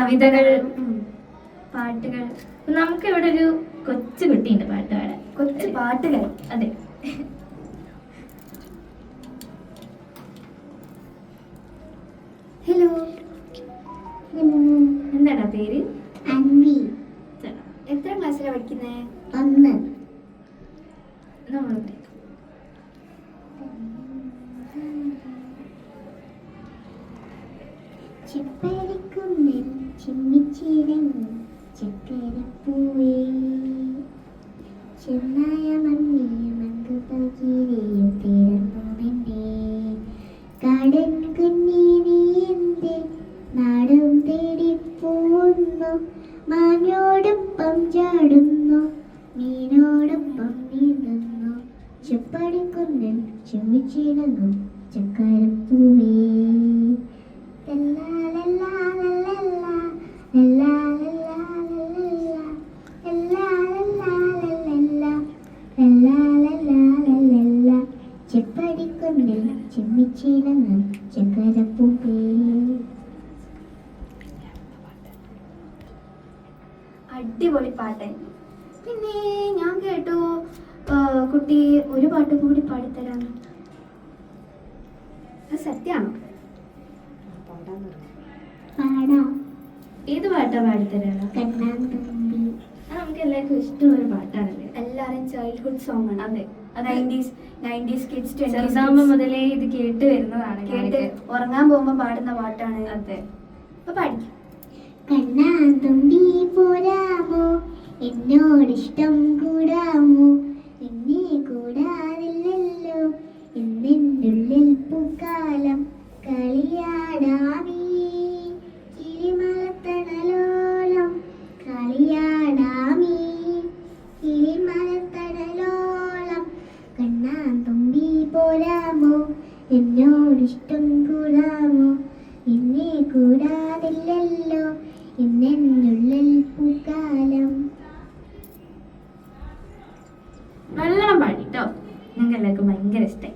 കവിതകൾ, പാട്ടുകൾ. നമുക്ക് ഇവിടെ ഒരു കൊച്ചു കുട്ടിയുണ്ട് പാട്ട് പാടാൻ. കൊച്ചു പാട്ടുകൾ? അതെ. ഹലോ. എന്താടാ പേര്? അൻവി. എത്ര ക്ലാസ്സിലാണ് പഠിക്കുന്നേ? 1. നമ്മൾ ചെപ്പരിക്കുന്നിൽ ചിമ്മിച്ചിരങ്ങി ചക്കരപ്പൂവേ, ചെന്നായ മണ്ണിയ മങ്കുപകിരിയും തീർന്നുമെന്റെ കാടൻ കുഞ്ഞി നീ എന്റെ നാടും തേടിപ്പോന്നു, മാനോടൊപ്പം ചാടുന്നു മീനോടൊപ്പം നീന്തുന്നു, ചെപ്പടിക്കുന്നിൽ ചിമ്മിച്ചിരങ്ങും ചക്കരപ്പൂവേ. ചെപ്പടിക്കൊണ്ടിൽ ചെമ്മിച്ചിടങ്ങും ചക്കരപ്പൂവേ. അടിപൊളി പാട്ട്. പിന്നെ ഞാൻ കേട്ടു കുട്ടി ഒരു പാട്ടും കൂടി പാടിത്തരാന്ന്. അത് സത്യമാണോ? പാടാം. ഏത് പാട്ടാ പാടിത്തരാണ്? കണ്ണാന്തുമ്പി. നമുക്ക് എല്ലാവർക്കും ഇഷ്ടമുള്ള പാട്ടാണല്ലേ? എല്ലാവരും ചൈൽഡ്ഹുഡ് സോങ് ആണ്. അതെ. 90s kids, 20s ചെറുതാകുമ്പോ മുതലേ ഇത് കേട്ട് വരുന്നതാണ്. കേട്ട് ഉറങ്ങാൻ പോകുമ്പോ പാടുന്ന പാട്ടാണ്. അതെ. അപ്പൊ പാടിക്കും. കണ്ണാന്തുമ്പി പോരാമോ, എന്നോടിഷ്ടം കൂടാമോ, എന്നെ കൂടാതില്ലല്ലോ എന്നെന്നുള്ളിൽ പൂക്കാലം, കളിയാടാമീ കിളിമലത്തണലോളം, കളിയാടാമീ കിളിമലത്തണലോളം. കണ്ണാന്തുമ്പി പോരാമോ, എന്നോടിഷ്ടം കൂടാമോ, എന്നെ കൂടാതില്ലല്ലോ എന്നെന്നുള്ളിൽ പൂക്കാലം. നല്ലോണം പാടിട്ടോ. ഞങ്ങൾക്ക് എല്ലാവർക്കും ഭയങ്കര ഇഷ്ടമായി.